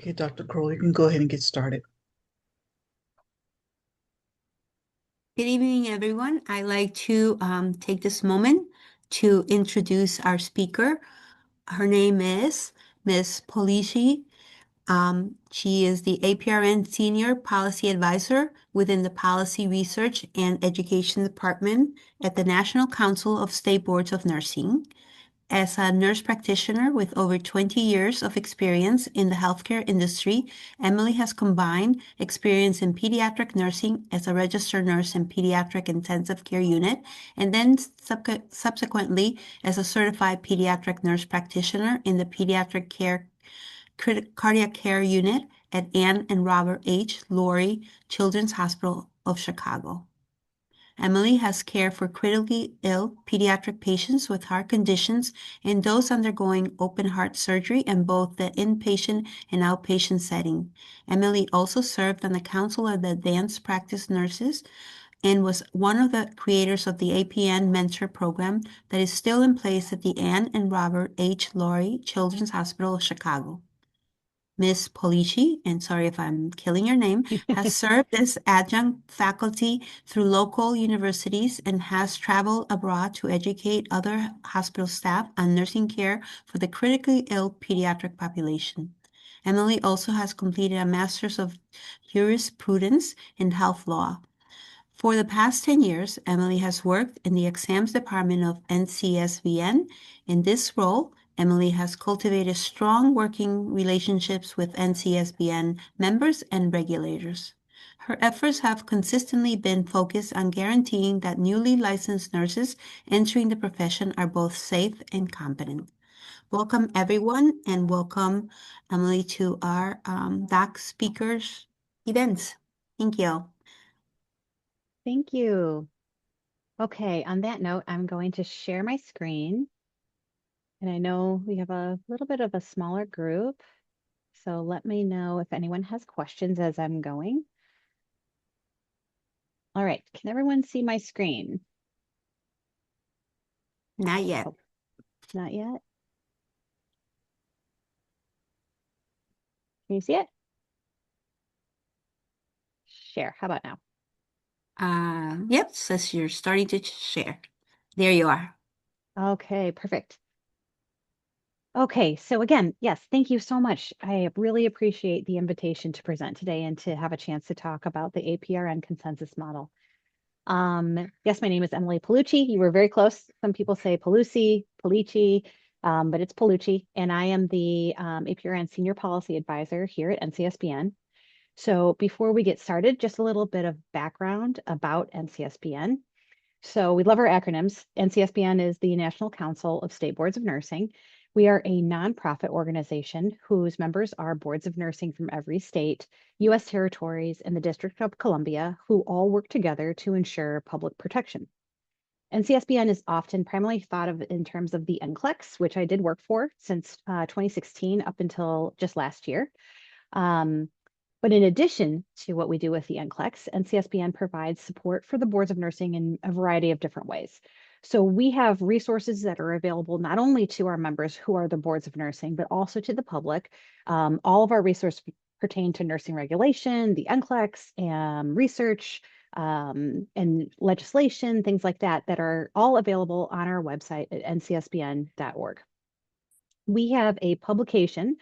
Okay, Dr. Kroll, you can go ahead and get started. Good evening, everyone. I'd like to take this moment to introduce our speaker. Her name is Ms. Paulucci. She is the APRN Senior Policy Advisor within the Policy Research and Education Department at the National Council of State Boards of Nursing. As a nurse practitioner with over 20 years of experience in the healthcare industry, Emily has combined experience in pediatric nursing as a registered nurse in pediatric intensive care unit, and then subsequently as a certified pediatric nurse practitioner in the pediatric care cardiac care unit at Ann and Robert H. Laurie Children's Hospital of Chicago. Emily has cared for critically ill pediatric patients with heart conditions and those undergoing open heart surgery in both the inpatient and outpatient setting. Emily also served on the Council of the Advanced Practice Nurses and was one of the creators of the APN Mentor Program that is still in place at the Ann and Robert H. Laurie Children's Hospital of Chicago. Ms. Paulucci, and sorry if I'm killing your name, has served as adjunct faculty through local universities and has traveled abroad to educate other hospital staff on nursing care for the critically ill pediatric population. Emily also has completed a Master's of Jurisprudence in Health Law. For the past 10 years, Emily has worked in the exams department of NCSBN. In this role, Emily has cultivated strong working relationships with NCSBN members and regulators. Her efforts have consistently been focused on guaranteeing that newly licensed nurses entering the profession are both safe and competent. Welcome, everyone, and welcome, Emily, to our DOC speakers events. Thank you. Thank you. Okay, on that note, I'm going to share my screen. And I know we have a little bit of a smaller group, so let me know if anyone has questions as I'm going. All right, can everyone see my screen? Not yet. Oh, not yet. Can you see it? Share. How about now? Yep, says you're starting to share. There you are. Okay, perfect. Okay, so again, yes, thank you so much. I really appreciate the invitation to present today and to have a chance to talk about the APRN consensus model. Yes, my name is Emily Paulucci. You were very close. Some people say Paulucci, but it's Paulucci, and I am the APRN Senior Policy Advisor here at NCSBN. So before we get started, just a little bit of background about NCSBN. So we love our acronyms. NCSBN is the National Council of State Boards of Nursing. We are a nonprofit organization whose members are boards of nursing from every state, U.S. territories, and the District of Columbia, who all work together to ensure public protection. NCSBN is often primarily thought of in terms of the NCLEX, which I did work for since 2016 up until just last year. But in addition to what we do with the NCLEX, NCSBN provides support for the boards of nursing in a variety of different ways. So we have resources that are available not only to our members who are the boards of nursing, but also to the public. All of our resources pertain to nursing regulation, the NCLEX, research, and legislation, things like that, that are all available on our website at ncsbn.org. We have a publication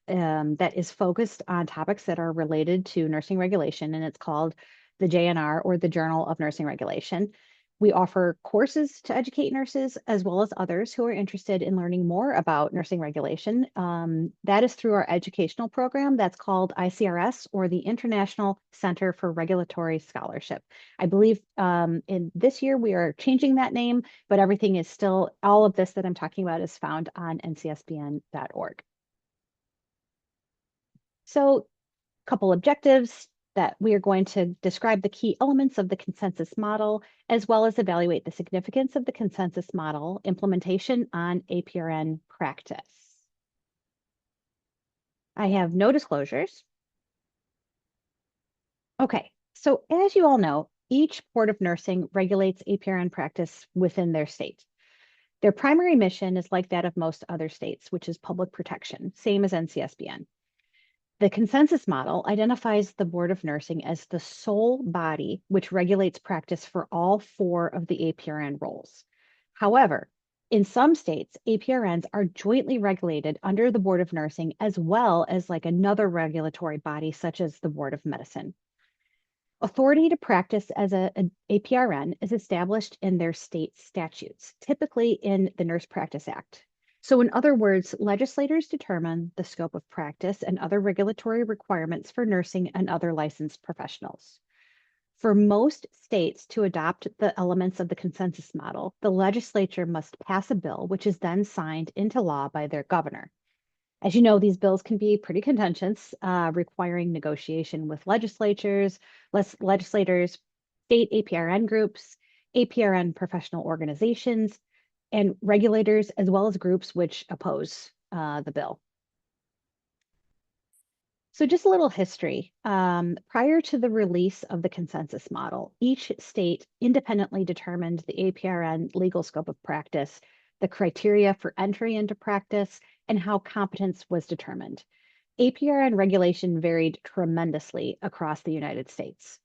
that is focused on topics that are related to nursing regulation, and it's called the JNR, or the Journal of Nursing Regulation. We offer courses to educate nurses as well as others who are interested in learning more about nursing regulation. That is through our educational program that's called ICRS, or the International Center for Regulatory Scholarship. I believe in this year we are changing that name, but everything is still, all of this that I'm talking about is found on ncsbn.org. So, a couple objectives that we are going to describe the key elements of the consensus model, as well as evaluate the significance of the consensus model implementation on APRN practice. I have no disclosures. Okay, so as you all know, each board of nursing regulates APRN practice within their state. Their primary mission is like that of most other states, which is public protection, same as NCSBN. The consensus model identifies the Board of Nursing as the sole body which regulates practice for all 4 of the APRN roles. However, in some states, APRNs are jointly regulated under the Board of Nursing as well as like another regulatory body such as the Board of Medicine. Authority to practice as an APRN is established in their state statutes, typically in the Nurse Practice Act. So in other words, legislators determine the scope of practice and other regulatory requirements for nursing and other licensed professionals. For most states to adopt the elements of the consensus model, the legislature must pass a bill, which is then signed into law by their governor. As you know, these bills can be pretty contentious, requiring negotiation with legislators, state APRN groups, APRN professional organizations, and regulators, as well as groups which oppose the bill. So just a little history. Prior to the release of the consensus model, each state independently determined the APRN legal scope of practice, the criteria for entry into practice, and how competence was determined. APRN regulation varied tremendously across the United States.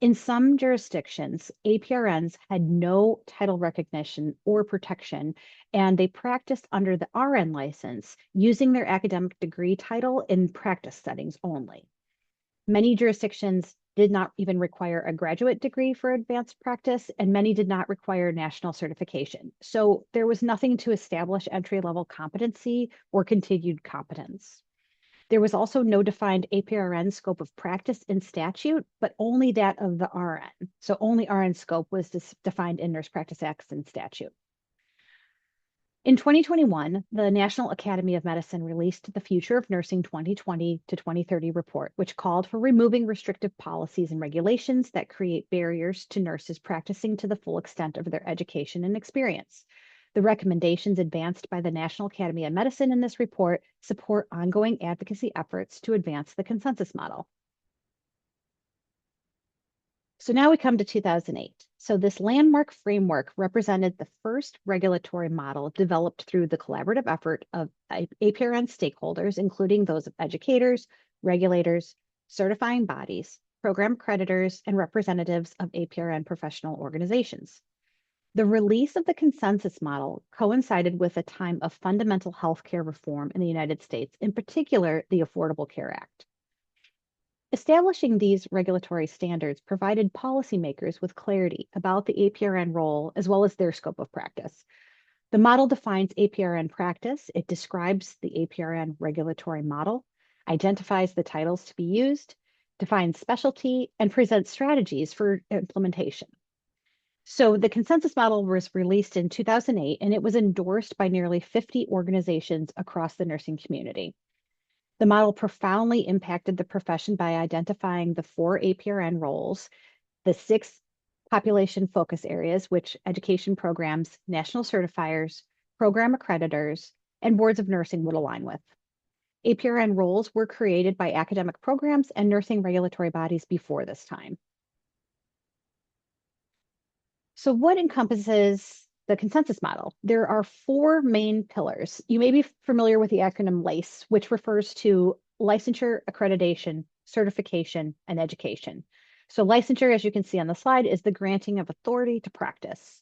In some jurisdictions, APRNs had no title recognition or protection, and they practiced under the RN license using their academic degree title in practice settings only. Many jurisdictions did not even require a graduate degree for advanced practice, and many did not require national certification. So there was nothing to establish entry-level competency or continued competence. There was also no defined APRN scope of practice in statute, but only that of the RN. So only RN scope was defined in Nurse Practice Acts and statute. In 2021, the National Academy of Medicine released the Future of Nursing 2020 to 2030 report, which called for removing restrictive policies and regulations that create barriers to nurses practicing to the full extent of their education and experience. The recommendations advanced by the National Academy of Medicine in this report support ongoing advocacy efforts to advance the consensus model. So now we come to 2008. So this landmark framework represented the first regulatory model developed through the collaborative effort of APRN stakeholders, including those of educators, regulators, certifying bodies, program accreditors, and representatives of APRN professional organizations. The release of the consensus model coincided with a time of fundamental healthcare reform in the United States, in particular, the Affordable Care Act. Establishing these regulatory standards provided policymakers with clarity about the APRN role as well as their scope of practice. The model defines APRN practice, it describes the APRN regulatory model, identifies the titles to be used, defines specialty, and presents strategies for implementation. So the consensus model was released in 2008, and it was endorsed by nearly 50 organizations across the nursing community. The model profoundly impacted the profession by identifying the 4 APRN roles, the 6 population focus areas, which education programs, national certifiers, program accreditors, and boards of nursing would align with. APRN roles were created by academic programs and nursing regulatory bodies before this time. So what encompasses the consensus model? There are 4 main pillars. You may be familiar with the acronym LACE, which refers to licensure, accreditation, certification, and education. So licensure, as you can see on the slide, is the granting of authority to practice.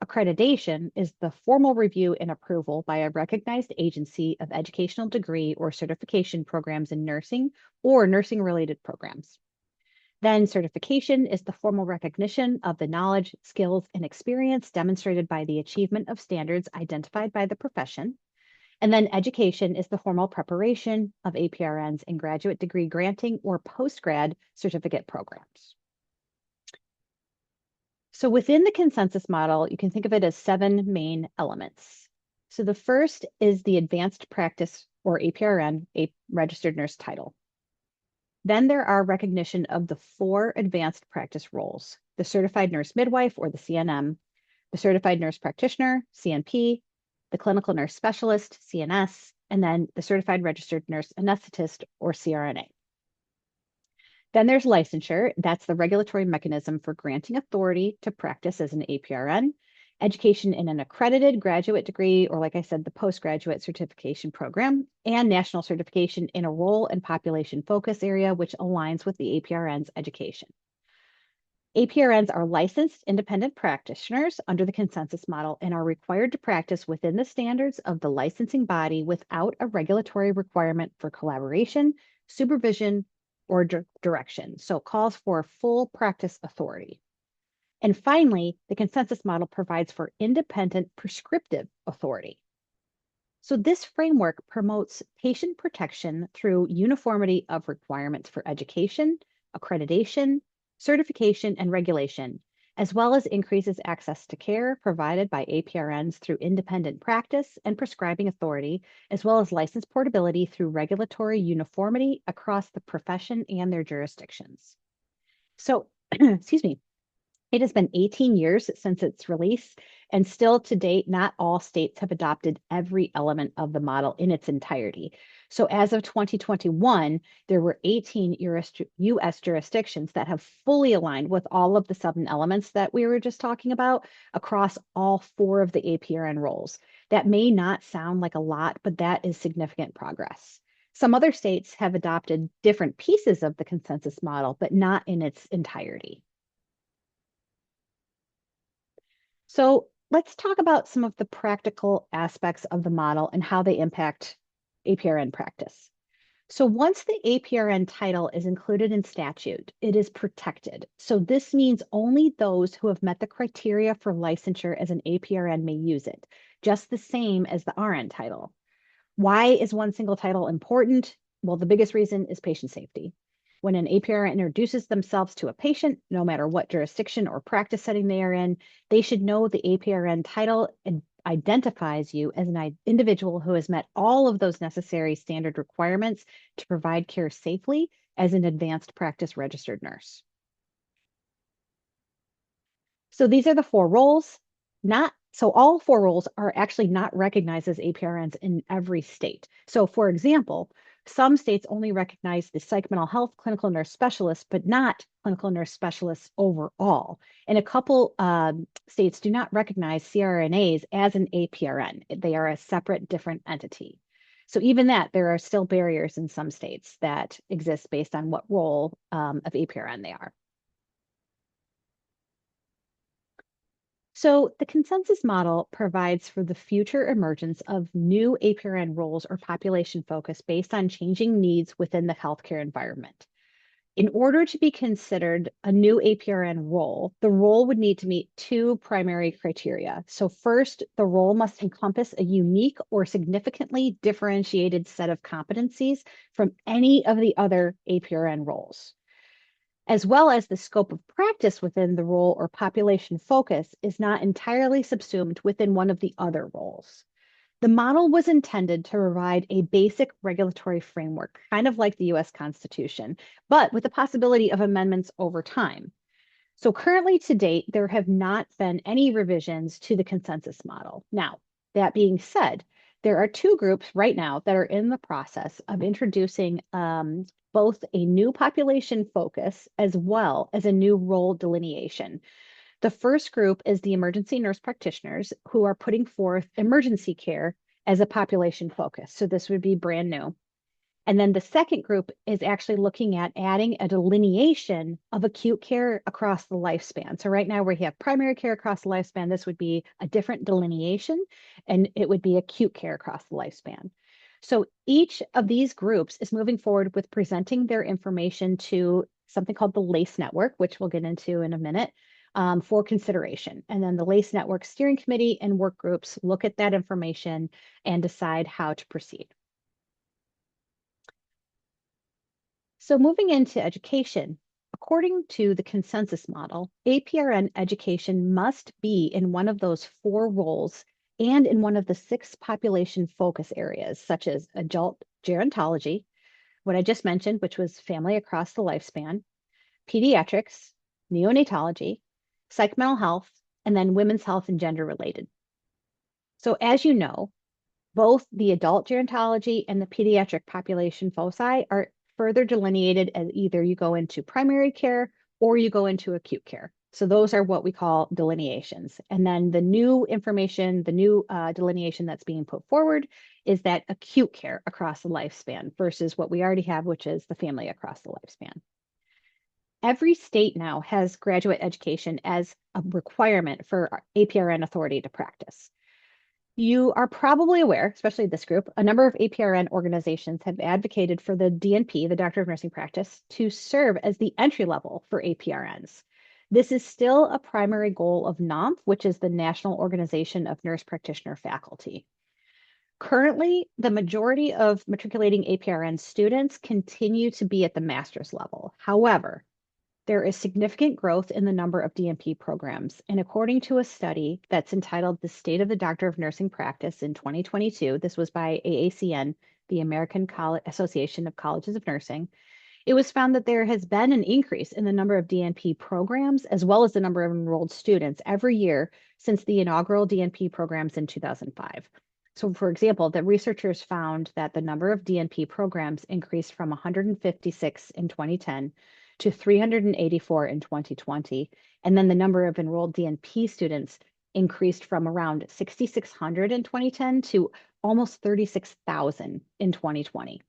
Accreditation is the formal review and approval by a recognized agency of educational degree or certification programs in nursing or nursing-related programs. Then certification is the formal recognition of the knowledge, skills, and experience demonstrated by the achievement of standards identified by the profession. And then education is the formal preparation of APRNs in graduate degree granting or post-grad certificate programs. So within the consensus model, you can think of it as 7 main elements. So the first is the advanced practice or APRN, a registered nurse title. Then there are recognition of the 4 advanced practice roles, the certified nurse midwife or the CNM, the certified nurse practitioner, CNP, the clinical nurse specialist, CNS, and then the certified registered nurse anesthetist or CRNA. Then there's licensure. That's the regulatory mechanism for granting authority to practice as an APRN. education in an accredited graduate degree, or like I said, the postgraduate certification program, and national certification in a role and population focus area, which aligns with the APRN's education. APRNs are licensed independent practitioners under the consensus model and are required to practice within the standards of the licensing body without a regulatory requirement for collaboration, supervision, or direction. So it calls for full practice authority. And finally, the consensus model provides for independent prescriptive authority. So this framework promotes patient protection through uniformity of requirements for education, accreditation, certification, and regulation, as well as increases access to care provided by APRNs through independent practice and prescribing authority, as well as license portability through regulatory uniformity across the profession and their jurisdictions. So, excuse me, it has been 18 years since its release, and still to date, not all states have adopted every element of the model in its entirety. So as of 2021, there were 18 US jurisdictions that have fully aligned with all of the sub-elements that we were just talking about across all 4 of the APRN roles. That may not sound like a lot, but that is significant progress. Some other states have adopted different pieces of the consensus model, but not in its entirety. So let's talk about some of the practical aspects of the model and how they impact APRN practice. So once the APRN title is included in statute, it is protected. So this means only those who have met the criteria for licensure as an APRN may use it, just the same as the RN title. Why is one single title important? Well, the biggest reason is patient safety. When an APRN introduces themselves to a patient, no matter what jurisdiction or practice setting they are in, they should know the APRN title identifies you as an individual who has met all of those necessary standard requirements to provide care safely as an advanced practice registered nurse. So these are the 4 roles. So all 4 roles are actually not recognized as APRNs in every state. So for example, some states only recognize the psych mental health clinical nurse specialist, but not clinical nurse specialists overall. And a couple states do not recognize CRNAs as an APRN. They are a separate, different entity. So even that, there are still barriers in some states that exist based on what role of APRN they are. So the consensus model provides for the future emergence of new APRN roles or population focus based on changing needs within the healthcare environment. In order to be considered a new APRN role, the role would need to meet 2 primary criteria. So first, the role must encompass a unique or significantly differentiated set of competencies from any of the other APRN roles, as well as the scope of practice within the role or population focus is not entirely subsumed within one of the other roles. The model was intended to provide a basic regulatory framework, kind of like the US Constitution, but with the possibility of amendments over time. So currently to date, there have not been any revisions to the consensus model. Now, that being said, there are 2 groups right now that are in the process of introducing both a new population focus as well as a new role delineation. The first group is the emergency nurse practitioners who are putting forth emergency care as a population focus. So this would be brand new. And then the second group is actually looking at adding a delineation of acute care across the lifespan. So right now we have primary care across the lifespan. This would be a different delineation, and it would be acute care across the lifespan. So each of these groups is moving forward with presenting their information to something called the LACE network, which we'll get into in a minute, for consideration. And then the LACE network steering committee and work groups look at that information and decide how to proceed. So moving into education, according to the consensus model, APRN education must be in one of those 4 roles and in one of the 6 population focus areas, such as adult gerontology, what I just mentioned, which was family across the lifespan, pediatrics, neonatology, psych mental health, and then women's health and gender related. So as you know, both the adult gerontology and the pediatric population foci are further delineated as either you go into primary care or you go into acute care. So those are what we call delineations. And then the new information, the new delineation that's being put forward is that acute care across the lifespan versus what we already have, which is the family across the lifespan. Every state now has graduate education as a requirement for APRN authority to practice. You are probably aware, especially this group, a number of APRN organizations have advocated for the DNP, the Doctor of Nursing Practice, to serve as the entry level for APRNs. This is still a primary goal of NOMF, which is the National Organization of Nurse Practitioner Faculty. Currently, the majority of matriculating APRN students continue to be at the master's level. However, there is significant growth in the number of DNP programs. And according to a study that's entitled The State of the Doctor of Nursing Practice in 2022, this was by AACN, the American Association of Colleges of Nursing, it was found that there has been an increase in the number of DNP programs as well as the number of enrolled students every year since the inaugural DNP programs in 2005. So, for example, the researchers found that the number of DNP programs increased from 156 in 2010 to 384 in 2020. And then the number of enrolled DNP students increased from around 6,600 in 2010 to almost 36,000 in 2020.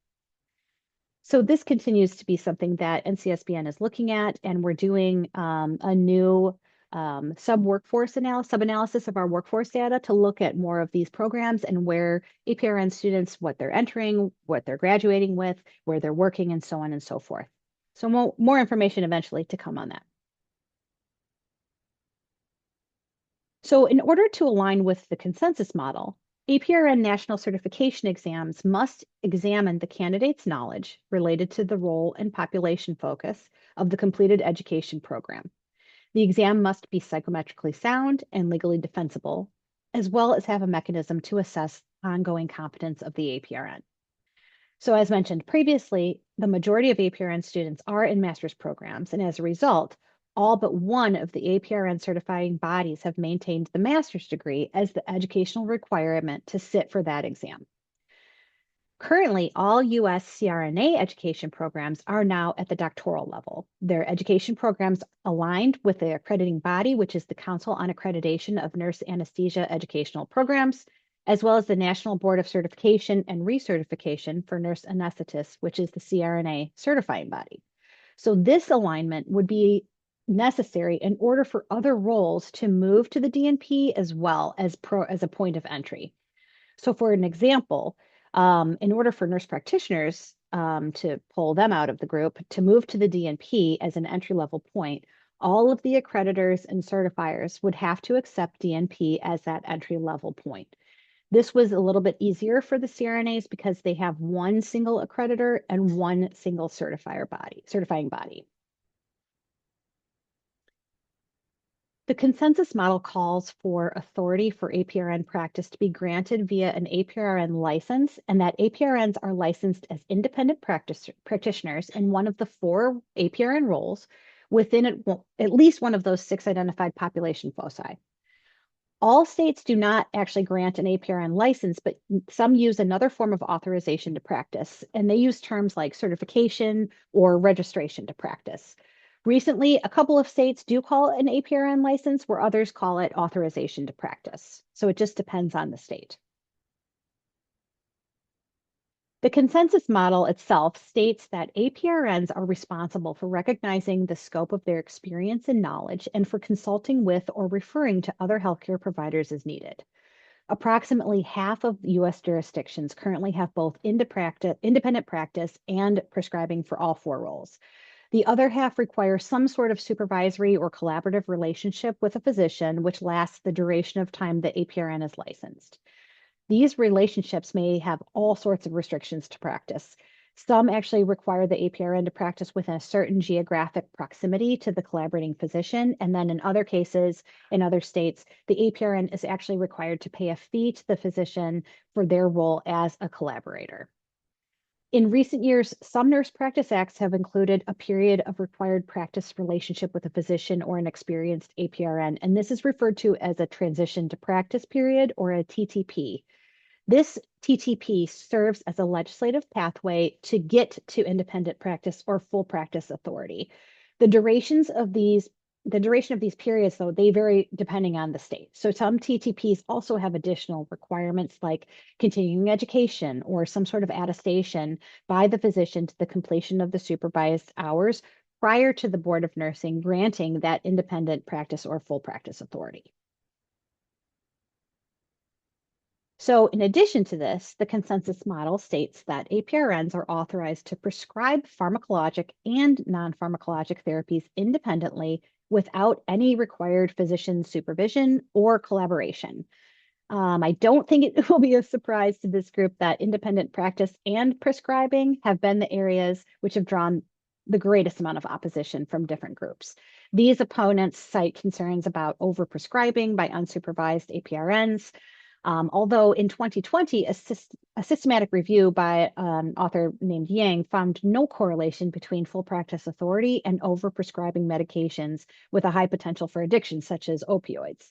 So this continues to be something that NCSBN is looking at, and we're doing a new sub-analysis of our workforce data to look at more of these programs and where APRN students, what they're entering, what they're graduating with, where they're working, and so on and so forth. So more information eventually to come on that. So in order to align with the consensus model, APRN national certification exams must examine the candidate's knowledge related to the role and population focus of the completed education program. The exam must be psychometrically sound and legally defensible, as well as have a mechanism to assess ongoing competence of the APRN. So as mentioned previously, the majority of APRN students are in master's programs, and as a result, all but one of the APRN certifying bodies have maintained the master's degree as the educational requirement to sit for that exam. Currently, all U.S. CRNA education programs are now at the doctoral level. Their education programs aligned with the accrediting body, which is the Council on Accreditation of Nurse Anesthesia Educational Programs, as well as the National Board of Certification and Recertification for Nurse Anesthetists, which is the CRNA certifying body. So this alignment would be necessary in order for other roles to move to the DNP as well as a point of entry. So for an example, in order for nurse practitioners to pull them out of the group to move to the DNP as an entry-level point, all of the accreditors and certifiers would have to accept DNP as that entry-level point. This was a little bit easier for the CRNAs because they have one single accreditor and one single certifying body. The consensus model calls for authority for APRN practice to be granted via an APRN license, and that APRNs are licensed as independent practitioners in one of the 4 APRN roles within at least one of those 6 identified population foci. All states do not actually grant an APRN license, but some use another form of authorization to practice, and they use terms like certification or registration to practice. Recently, a couple of states do call it an APRN license, where others call it authorization to practice. So it just depends on the state. The consensus model itself states that APRNs are responsible for recognizing the scope of their experience and knowledge and for consulting with or referring to other healthcare providers as needed. Approximately half of U.S. jurisdictions currently have both independent practice and prescribing for all 4 roles. The other half require some sort of supervisory or collaborative relationship with a physician, which lasts the duration of time the APRN is licensed. These relationships may have all sorts of restrictions to practice. Some actually require the APRN to practice within a certain geographic proximity to the collaborating physician. And then in other cases, in other states, the APRN is actually required to pay a fee to the physician for their role as a collaborator. In recent years, some nurse practice acts have included a period of required practice relationship with a physician or an experienced APRN, and this is referred to as a transition to practice period or a TTP. This TTP serves as a legislative pathway to get to independent practice or full practice authority. The durations of these the duration of these periods, though, they vary depending on the state. So some TTPs also have additional requirements like continuing education or some sort of attestation by the physician to the completion of the supervised hours prior to the Board of Nursing granting that independent practice or full practice authority. So in addition to this, the consensus model states that APRNs are authorized to prescribe pharmacologic and non-pharmacologic therapies independently without any required physician supervision or collaboration. I don't think it will be a surprise to this group that independent practice and prescribing have been the areas which have drawn the greatest amount of opposition from different groups. These opponents cite concerns about overprescribing by unsupervised APRNs, although in 2020, a systematic review by an author named Yang found no correlation between full practice authority and overprescribing medications with a high potential for addiction, such as opioids.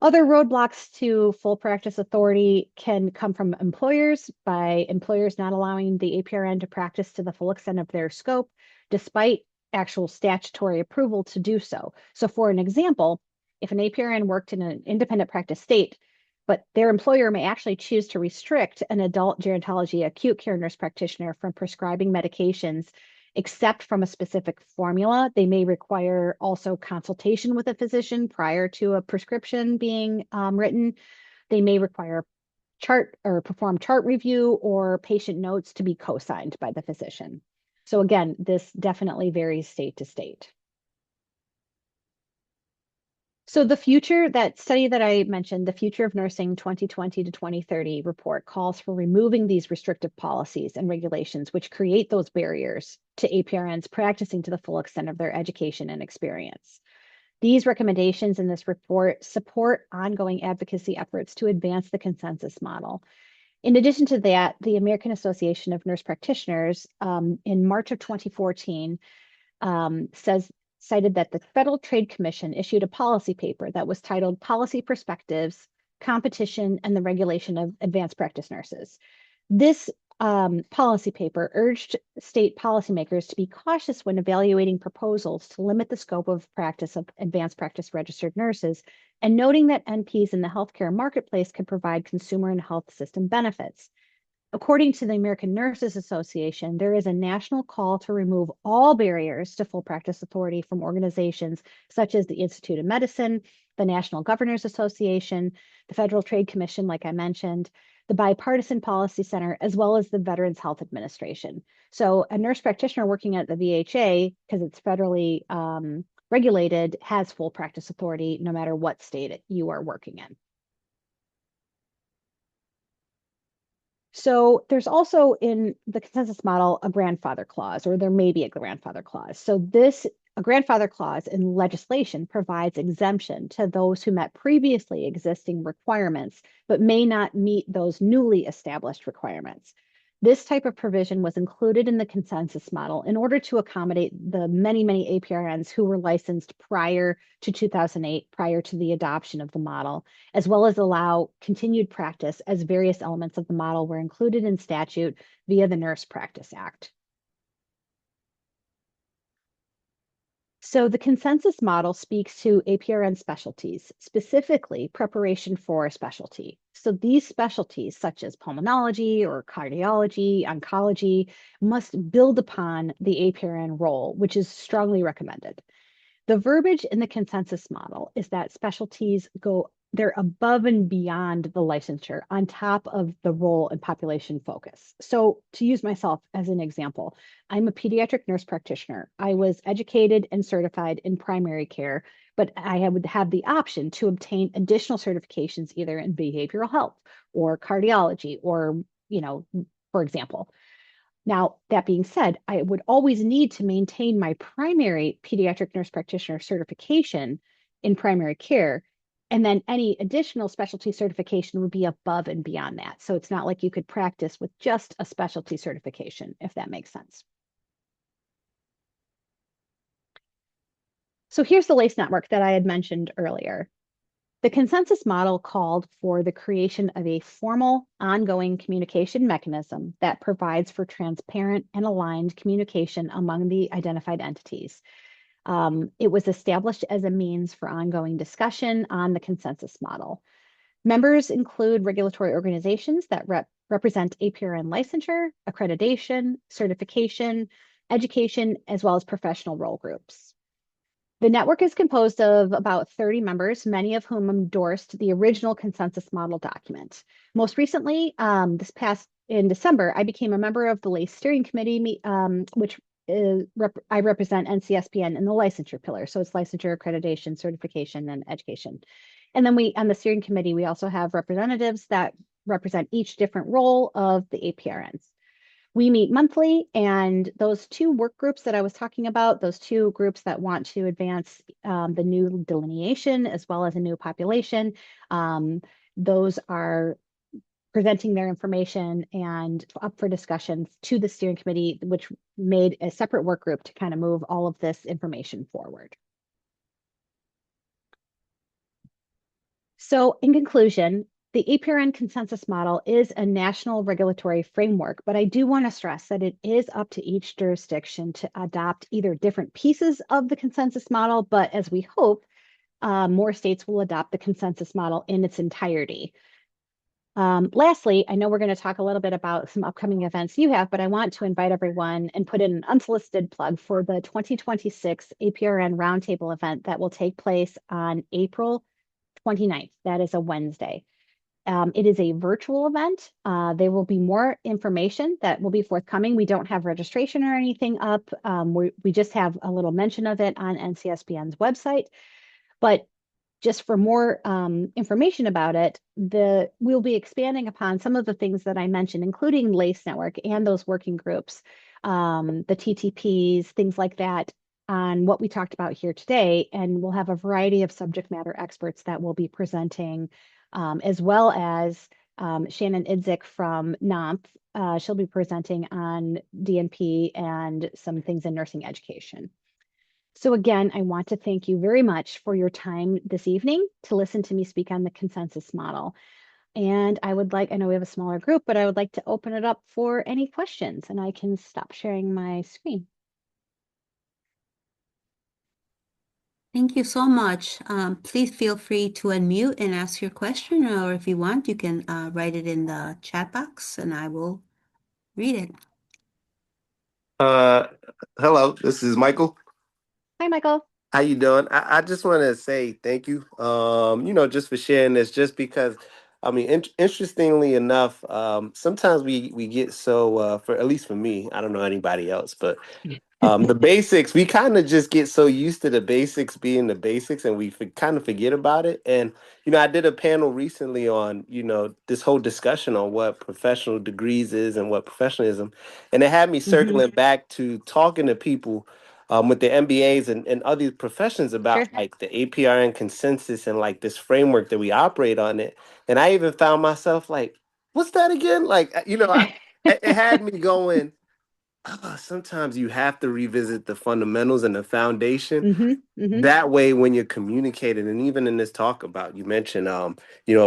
Other roadblocks to full practice authority can come from employers, by employers not allowing the APRN to practice to the full extent of their scope, despite actual statutory approval to do so. So for an example, if an APRN worked in an independent practice state, but their employer may actually choose to restrict an adult gerontology acute care nurse practitioner from prescribing medications except from a specific formula. They may require also consultation with a physician prior to a prescription being written. They may require chart or perform chart review or patient notes to be co-signed by the physician. So again, this definitely varies state to state. So the future, that study that I mentioned, the Future of Nursing 2020 to 2030 report calls for removing these restrictive policies and regulations which create those barriers to APRNs practicing to the full extent of their education and experience. These recommendations in this report support ongoing advocacy efforts to advance the consensus model. In addition to that, the American Association of Nurse Practitioners in March of 2014 cited that the Federal Trade Commission issued a policy paper that was titled Policy Perspectives, Competition, and the Regulation of Advanced Practice Nurses. This policy paper urged state policymakers to be cautious when evaluating proposals to limit the scope of practice of advanced practice registered nurses, and noting that NPs in the healthcare marketplace could provide consumer and health system benefits. According to the American Nurses Association, there is a national call to remove all barriers to full practice authority from organizations such as the Institute of Medicine, the National Governors Association, the Federal Trade Commission, like I mentioned, the Bipartisan Policy Center, as well as the Veterans Health Administration. So a nurse practitioner working at the VHA, because it's federally regulated, has full practice authority no matter what state you are working in. So there's also in the consensus model a grandfather clause, or there may be a grandfather clause. So a grandfather clause in legislation provides exemption to those who met previously existing requirements, but may not meet those newly established requirements. This type of provision was included in the consensus model in order to accommodate the many, many APRNs who were licensed prior to 2008, prior to the adoption of the model, as well as allow continued practice as various elements of the model were included in statute via the Nurse Practice Act. So the consensus model speaks to APRN specialties, specifically preparation for a specialty. So these specialties, such as pulmonology or cardiology, oncology, must build upon the APRN role, which is strongly recommended. The verbiage in the consensus model is that specialties they're above and beyond the licensure on top of the role and population focus. So to use myself as an example, I'm a pediatric nurse practitioner. I was educated and certified in primary care, but I would have the option to obtain additional certifications either in behavioral health or cardiology or, for example. Now, that being said, I would always need to maintain my primary pediatric nurse practitioner certification in primary care. And then any additional specialty certification would be above and beyond that. So it's not like you could practice with just a specialty certification, if that makes sense. So here's the LACE network that I had mentioned earlier. The consensus model called for the creation of a formal, ongoing communication mechanism that provides for transparent and aligned communication among the identified entities. It was established as a means for ongoing discussion on the consensus model. Members include regulatory organizations that represent APRN licensure, accreditation, certification, education, as well as professional role groups. The network is composed of about 30 members, many of whom endorsed the original consensus model document. Most recently, this past in December, I became a member of the LACE steering committee, which I represent NCSPN in the licensure pillar. So it's licensure, accreditation, certification, and education. And then on the steering committee, we also have representatives that represent each different role of the APRNs. We meet monthly, and those two work groups that I was talking about, those two groups that want to advance the new delineation as well as a new population, those are presenting their information and up for discussion to the steering committee, which made a separate work group to kind of move all of this information forward. So in conclusion, the APRN consensus model is a national regulatory framework, but I do want to stress that it is up to each jurisdiction to adopt either different pieces of the consensus model, but as we hope, more states will adopt the consensus model in its entirety. Lastly, I know we're going to talk a little bit about some upcoming events you have, but I want to invite everyone and put in an unsolicited plug for the 2026 APRN Roundtable event that will take place on April 29th. That is a Wednesday. It is a virtual event. There will be more information that will be forthcoming. We don't have registration or anything up. We just have a little mention of it on NCSPN's website. But just for more information about it, we'll be expanding upon some of the things that I mentioned, including LACE Network and those working groups, the TTPs, things like that, on what we talked about here today. And we'll have a variety of subject matter experts that will be presenting, as well as Shannon Idzik from NOMF. She'll be presenting on DNP and some things in nursing education. So again, I want to thank you very much for your time this evening to listen to me speak on the consensus model. And I know we have a smaller group, but I would like to open it up for any questions, and I can stop sharing my screen. Thank you so much. Please feel free to unmute and ask your question, or if you want, you can write it in the chat box and I will read it. Hello, this is Michael. Hi, Michael. How you doing? I just want to say thank you. Just for sharing this, just because, I mean, interestingly enough, sometimes we get so for at least for me, I don't know anybody else, but the basics, we kind of just get so used to the basics being the basics, and we kind of forget about it. And, I did a panel recently on, this whole discussion on what professional degrees is and what professionalism. And it had me circling back to talking to people with the MBAs and other professions about like the APRN consensus and like this framework that we operate on it. And I even found myself like, what's that again? Like, it had me going, sometimes you have to revisit the fundamentals and the foundation. That way, when you're communicating, and even in this talk about, you mentioned,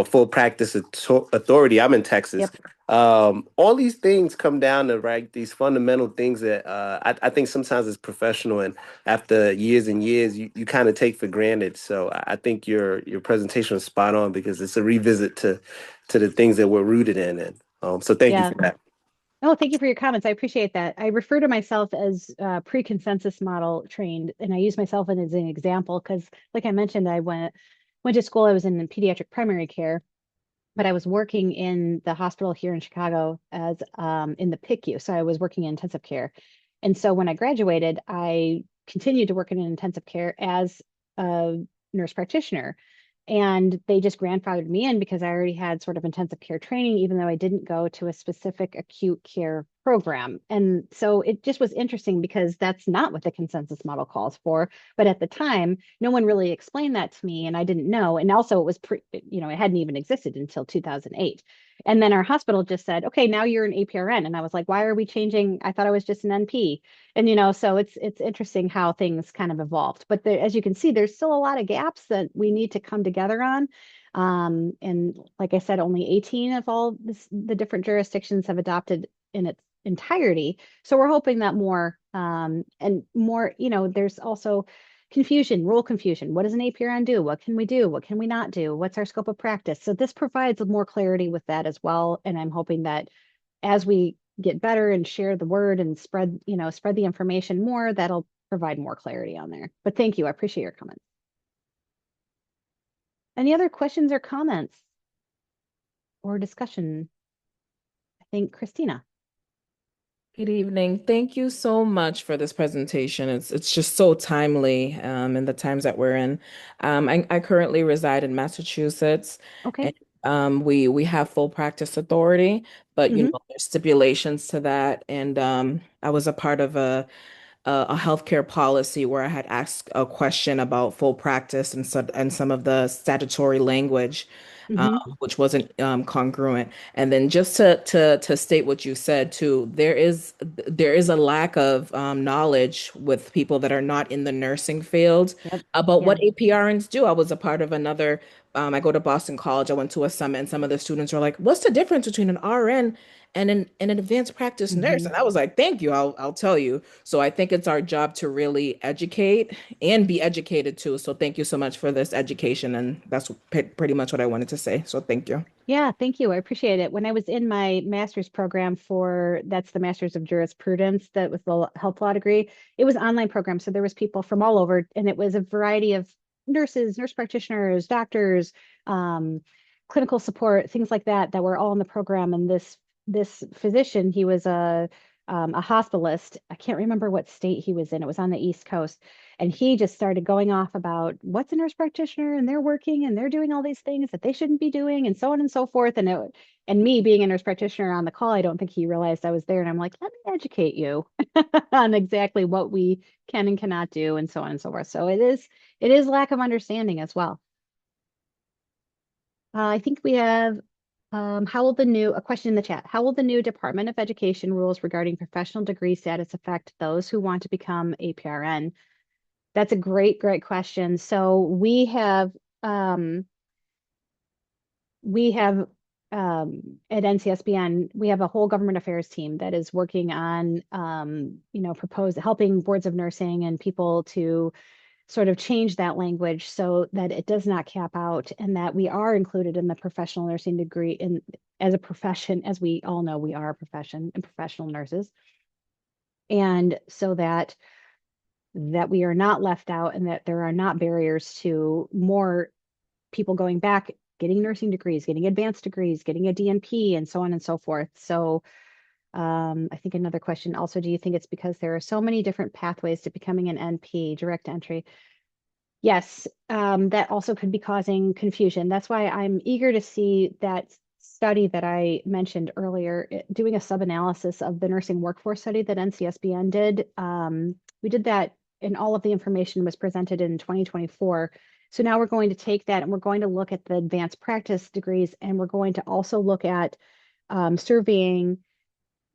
full practice authority. I'm in Texas. All these things come down to these fundamental things that I think sometimes as professional and after years and years, you kind of take for granted. So I think your presentation was spot on because it's a revisit to the things that we're rooted in. And so thank you for that. Oh, thank you for your comments. I appreciate that. I refer to myself as pre-consensus model trained, and I use myself as an example because, like I mentioned, I went to school. I was in pediatric primary care, but I was working in the hospital here in Chicago as in the PICU. So I was working in intensive care. And so when I graduated, I continued to work in intensive care as a nurse practitioner. And they just grandfathered me in because I already had sort of intensive care training, even though I didn't go to a specific acute care program. And so it just was interesting because that's not what the consensus model calls for. But at the time, no one really explained that to me and I didn't know. And also it was it hadn't even existed until 2008. And then our hospital just said, okay, now you're an APRN. And I was like, why are we changing? I thought I was just an NP. And, so it's interesting how things kind of evolved. But as you can see, there's still a lot of gaps that we need to come together on. And like I said, only 18 of all the different jurisdictions have adopted in entirety. So we're hoping that more and more, there's also confusion, rule confusion. What does an APRN do? What can we do? What can we not do? What's our scope of practice? So this provides more clarity with that as well. And I'm hoping that as we get better and share the word and spread the information more, that'll provide more clarity on there. But thank you. I appreciate your comments. Any other questions or comments or discussion? I think Christina. Good evening. Thank you so much for this presentation. It's just so timely in the times that we're in. I currently reside in Massachusetts, Okay. and we have full practice authority, but Mhm. there's stipulations to that. And I was a part of a healthcare policy where I had asked a question about full practice and some of the statutory language, Mhm. which wasn't congruent. And then just to state what you said too, there is a lack of knowledge with people that are not in the nursing field Yep. about Yeah. what APRNs do. I was a part of another. I go to Boston College. I went to a summit, and some of the students were like, "What's the difference between an RN and an advanced practice nurse?" Mhm. And I was like, "Thank you. I'll tell you." So I think it's our job to really educate and be educated too. So thank you so much for this education. And that's pretty much what I wanted to say. So thank you. Yeah, thank you. I appreciate it. When I was in my master's program that's the Master's of Jurisprudence, that was the health law degree. It was an online program, so there was people from all over, and it was a variety of nurses, nurse practitioners, doctors, um, clinical support, things like that, that were all in the program. And this physician, he was a hospitalist. I can't remember what state he was in. It was on the East Coast. And he just started going off about what's a nurse practitioner, and they're working and they're doing all these things that they shouldn't be doing, and so on and so forth. And me being a nurse practitioner on the call, I don't think he realized I was there. And I'm like, let me educate you on exactly what we can and cannot do, and so on and so forth. So it is lack of understanding as well. I think we have a question in the chat. How will the new Department of Education rules regarding professional degree status affect those who want to become APRN? That's a great, great question. So we have at NCSBN, we have a whole government affairs team that is working on helping boards of nursing and people to sort of change that language so that it does not cap out, and that we are included in the professional nursing degree as a profession. As we all know, we are a profession and professional nurses. And so that we are not left out, and that there are not barriers to more people going back, getting nursing degrees, getting advanced degrees, getting a DNP, and so on and so forth. So I think another question also, do you think it's because there are so many different pathways to becoming an NP, direct entry? Yes, that also could be causing confusion. That's why I'm eager to see that study that I mentioned earlier, doing a sub-analysis of the nursing workforce study that NCSBN did. We did that, and all of the information was presented in 2024. So now we're going to take that and we're going to look at the advanced practice degrees, and we're going to also look at surveying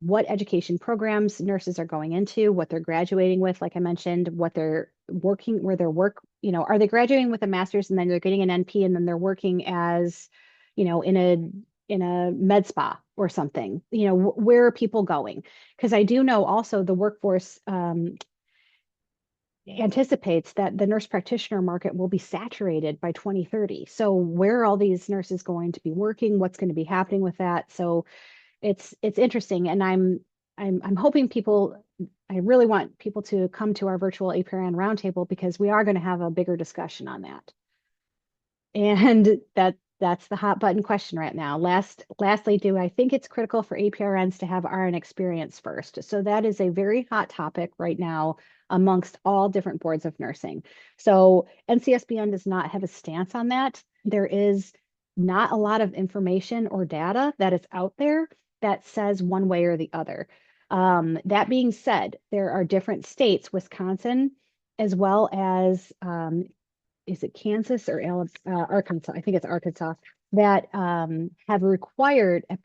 what education programs nurses are going into, what they're graduating with, like I mentioned, what they're working, where their work, are they graduating with a master's and then they're getting an NP and then they're working as, in a med spa or something, where are people going? Because I do know also the workforce anticipates that the nurse practitioner market will be saturated by 2030. So where are all these nurses going to be working? What's going to be happening with that? So it's interesting, and I'm hoping I really want people to come to our virtual APRN roundtable, because we are going to have a bigger discussion on that. And that's the hot button question right now. Lastly, do I think it's critical for APRNs to have RN experience first? So that is a very hot topic right now amongst all different boards of nursing. So NCSBN does not have a stance on that. There is not a lot of information or data that is out there that says one way or the other. That being said, there are different states, Wisconsin, as well as is it Kansas or Arkansas? I think it's Arkansas, that have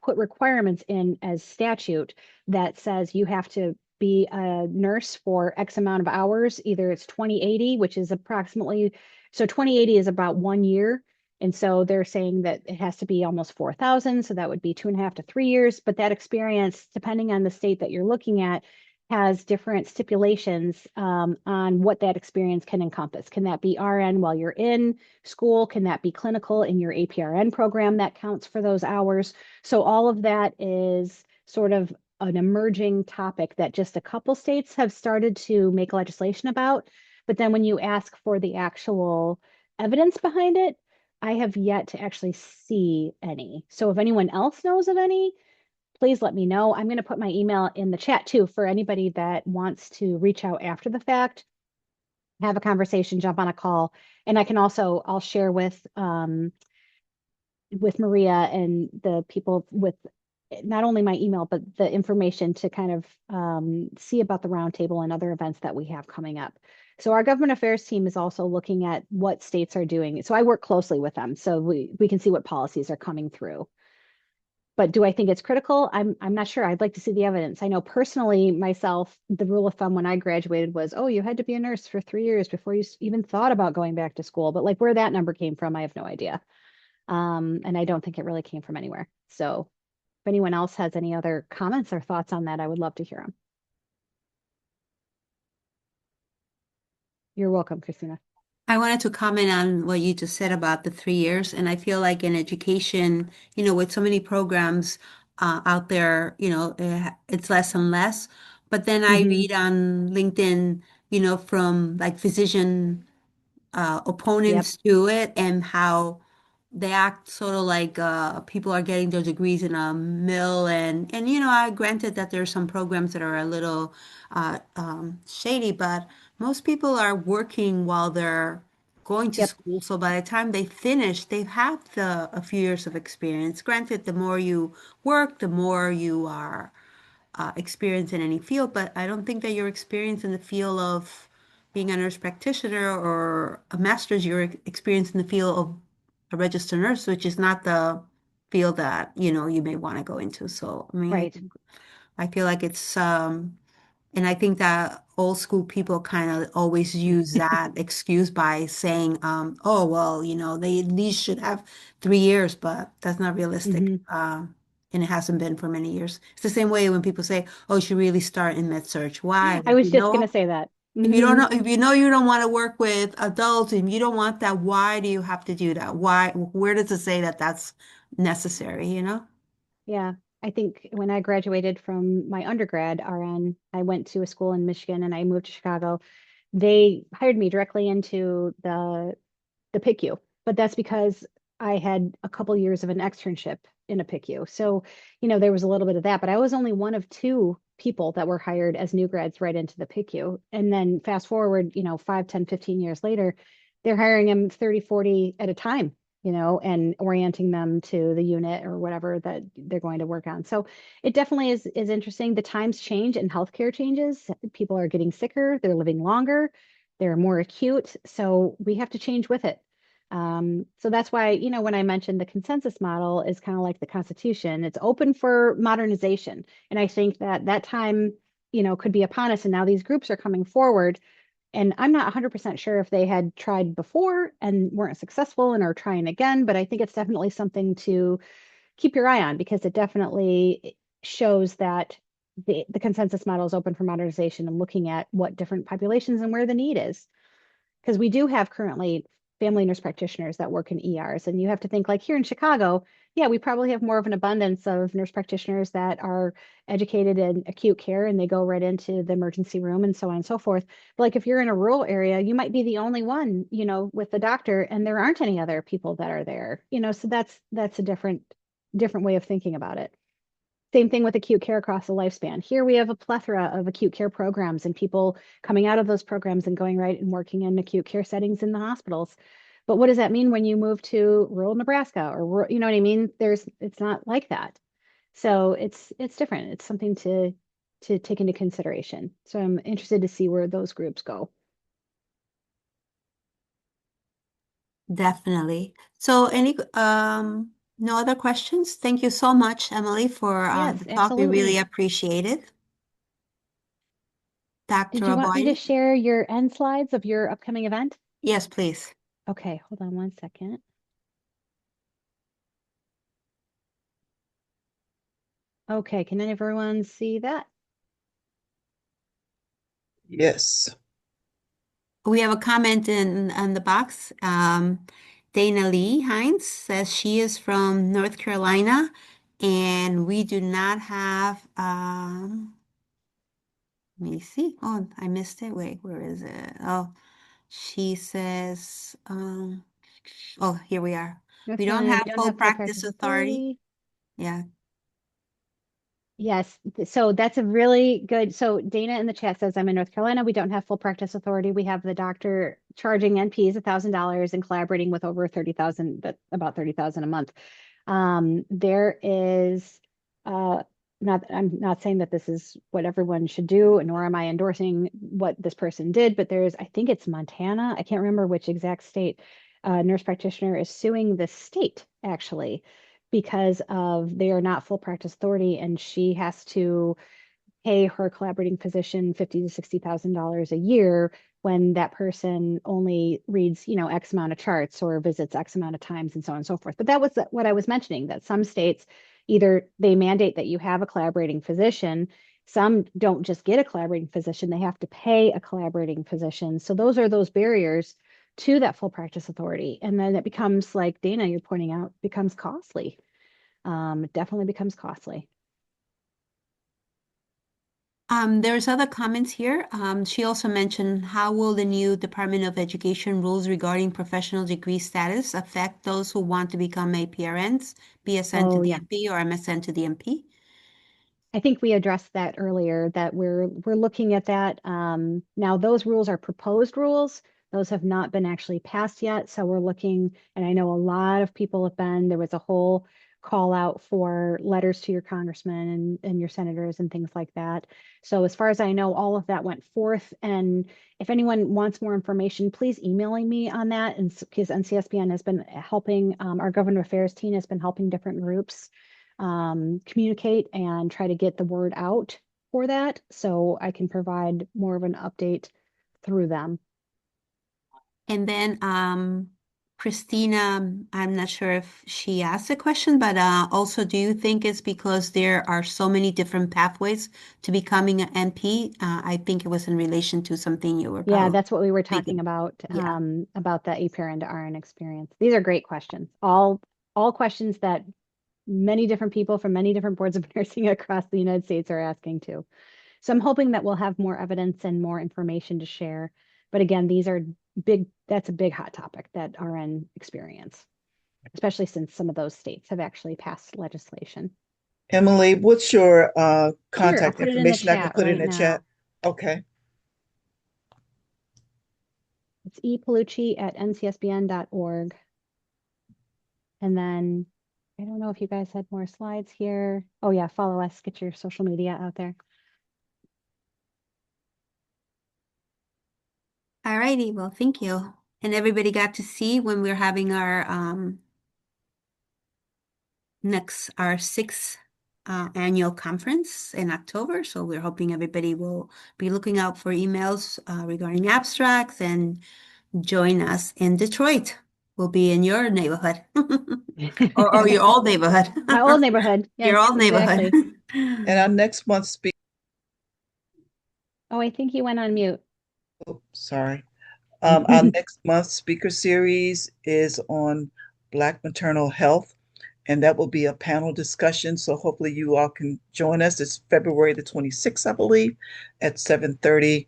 put requirements in as statute that says you have to be a nurse for X amount of hours. Either it's 2080, which is approximately, so 2080 is about 1 year, And so they're saying that it has to be almost 4,000. So that would be 2.5 to 3 years. But that experience, depending on the state that you're looking at, has different stipulations on what that experience can encompass. Can that be RN while you're in school? Can that be clinical in your APRN program that counts for those hours? So all of that is sort of an emerging topic that just a couple states have started to make legislation about. But then when you ask for the actual evidence behind it, I have yet to actually see any. So if anyone else knows of any, please let me know. I'm going to put my email in the chat too for anybody that wants to reach out after the fact, have a conversation, jump on a call. And I can also, I'll share with Maria and the people with not only my email, but the information to kind of see about the roundtable and other events that we have coming up. So our government affairs team is also looking at what states are doing. So I work closely with them so we can see what policies are coming through. But do I think it's critical? I'm not sure. I'd like to see the evidence. I know personally myself, the rule of thumb when I graduated was, oh, you had to be a nurse for 3 years before you even thought about going back to school. But like where that number came from, I have no idea. And I don't think it really came from anywhere. So if anyone else has any other comments or thoughts on that, I would love to hear them. You're welcome, Christina. I wanted to comment on what you just said about the 3 years. And I feel like in education, with so many programs out there, it's less and less. But then I Mm-hmm. read on LinkedIn, from like physician Yep. opponents to it and how they act sort of like people are getting their degrees in a mill and I granted that there's some programs that are a little shady, but most people are working while they're going to Yep. school. So by the time they finish, they've had a few years of experience. Granted, the more you work, the more you are experience in any field, but I don't think that your experience in the field of being a nurse practitioner or a master's, your experience in the field of a registered nurse, which is not the field that, you may want to go into. So, I mean, Right. I feel like it's, and I think that old school people kind of always use that excuse by saying, oh, well, they at least should have 3 years, but that's not realistic. Mm-hmm. And it hasn't been for many years. It's the same way when people say, oh, you should really start in med search. Why? I If was just gonna say that. if you don't Mm-hmm. know, if you know you don't want to work with adults and you don't want that, why do you have to do that? Why, where does it say that that's necessary? Yeah. I think when I graduated from my undergrad RN, I went to a school in Michigan and I moved to Chicago. They hired me directly into the PICU, but that's because I had a couple years of an externship in a PICU. So, there was a little bit of that, but I was only one of two people that were hired as new grads right into the PICU. And then fast forward, 5, 10, 15 years later, they're hiring them 30, 40 at a time, and orienting them to the unit or whatever that they're going to work on. So it definitely is interesting. The times change and healthcare changes. People are getting sicker, they're living longer, they're more acute. So we have to change with it. So that's why, when I mentioned the consensus model is kind of like the Constitution, it's open for modernization. And I think that time, could be upon us. And now these groups are coming forward. And I'm not 100% sure if they had tried before and weren't successful and are trying again, but I think it's definitely something to keep your eye on because it definitely shows that the consensus model is open for modernization and looking at what different populations and where the need is because we do have currently family nurse practitioners that work in ERs. And you have to think like here in Chicago, yeah, we probably have more of an abundance of nurse practitioners that are educated in acute care and they go right into the emergency room and so on and so forth. But like if you're in a rural area, you might be the only one, with the doctor and there aren't any other people that are there, so that's a different way of thinking about it. Same thing with acute care across the lifespan. Here we have a plethora of acute care programs and people coming out of those programs and going right and working in acute care settings in the hospitals. But what does that mean when you move to rural Nebraska or you know what I mean? It's not like that. So it's different. It's something to take into consideration. So I'm interested to see where those groups go. Definitely. So no other questions? Thank you so much, Emily, for Yes, the talk. We really absolutely. appreciate it. Dr. Did you want me to Aboy? share your end slides of your upcoming event? Yes, please. Okay, hold on one second. Okay, can everyone see that? Yes. We have a comment in the box. Dana Lee Hines says she is from North Carolina, and we do not have. Let me see. Oh, I missed it. Wait, where is it? Oh, she says. Oh, here we are. North We don't Carolina, we have don't full have full practice practice authority. authority. Yeah. Yes, so that's a really good. So Dana in the chat says, I'm in North Carolina. We don't have full practice authority. We have the doctor charging NPs $1,000 and collaborating with over 30,000, but about 30,000 a month. There is not, I'm not saying that this is what everyone should do, nor am I endorsing what this person did, but there's, I think it's Montana. I can't remember which exact state. Nurse practitioner is suing the state actually because of they are not full practice authority, and she has to pay her collaborating physician $50,000 to $60,000 a year when that person only reads, X amount of charts or visits X amount of times and so on and so forth. But that was what I was mentioning, that some states either they mandate that you have a collaborating physician. Some don't just get a collaborating physician, they have to pay a collaborating physician. So those are those barriers to that full practice authority. And then it becomes, like Dana, you're pointing out, becomes costly. It definitely becomes costly. There's other comments here. She also mentioned, how will the new Department of Education rules regarding professional degree status affect those who want to become APRNs, BSN to Oh, yeah. DMP, or MSN to DMP? I think we addressed that earlier, that we're looking at that. Now those rules are proposed rules. Those have not been actually passed yet. So we're looking, and I know a lot of people have been, there was a whole call out for letters to your congressmen and your senators and things like that. So as far as I know, all of that went forth. And if anyone wants more information, please emailing me on that. And because NCSBN has been helping, our government affairs team has been helping different groups communicate and try to get the word out for that. So I can provide more of an update through them. And then Christina, I'm not sure if she asked a question, but also, do you think it's because there are so many different pathways to becoming an MP? I think it was in relation to something you were Yeah, probably that's what we were talking thinking. Yeah. about the APRN to RN experience. These are great questions. All questions that many different people from many different boards of nursing across the United States are asking too. So I'm hoping that we'll have more evidence and more information to share. But again, that's a big hot topic, that RN experience, especially since some of those states have actually passed legislation. Emily, what's your Sure, I'll contact put it in the information? I can chat put it in right the chat. now. Okay. It's epaulucci@ncsbn.org. And then I don't know if you guys had more slides here. Oh yeah, follow us, get your social media out there. All righty. Well, thank you. And everybody got to see when we're having our our sixth annual conference in October. So we're hoping everybody will be looking out for emails regarding abstracts and join us in Detroit. We'll be in your neighborhood or your old neighborhood. My old neighborhood. Your Yes, old neighborhood. exactly. And our next month's speaker, Oh, I think you went on mute. oh, sorry. Our next month's speaker series is on Black maternal health, and that will be a panel discussion. So hopefully you all can join us. It's February the 26th, I believe, at 7:30.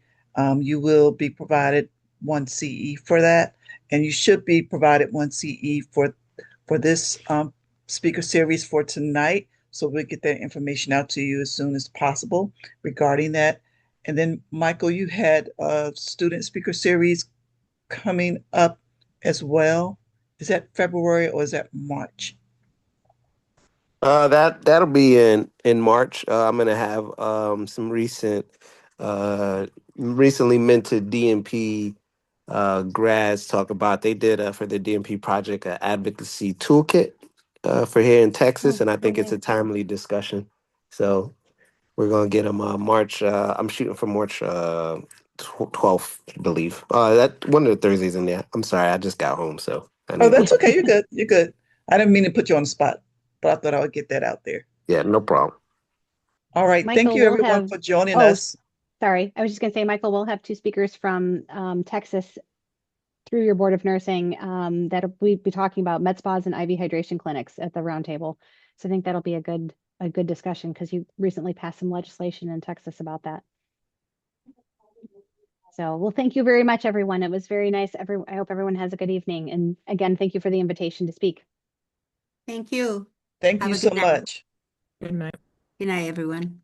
You will be provided one CE for that, and you should be provided one CE for this speaker series for tonight. So we'll get that information out to you as soon as possible regarding that. And then, Michael, you had a student speaker series coming up as well. Is that February or is that March? That'll be in March. I'm gonna have some recently minted DMP grads talk about. They did for the DMP project an advocacy toolkit for here in Texas, Oh, and I think it's a great. timely discussion. So we're gonna get them March. I'm shooting for March 12th, I believe. That one of the Thursdays in there. I'm sorry, I just got home, so I Oh, need to. that's okay. You're good. You're good. I didn't mean to put you on the spot, but I thought I would get that out there. Yeah, no problem. All right. Thank Michael you, will everyone, have, for joining oh, us. sorry. I was just going to say, Michael will have two speakers from Texas through your Board of Nursing that we'll be talking about med spas and IV hydration clinics at the roundtable. So I think that'll be a good discussion because you recently passed some legislation in Texas about that. So, well, thank you very much, everyone. It was very nice. I hope everyone has a good evening. And again, thank you for the invitation to speak. Thank you. Thank Have you a so good night. much. Good night. Good night, everyone.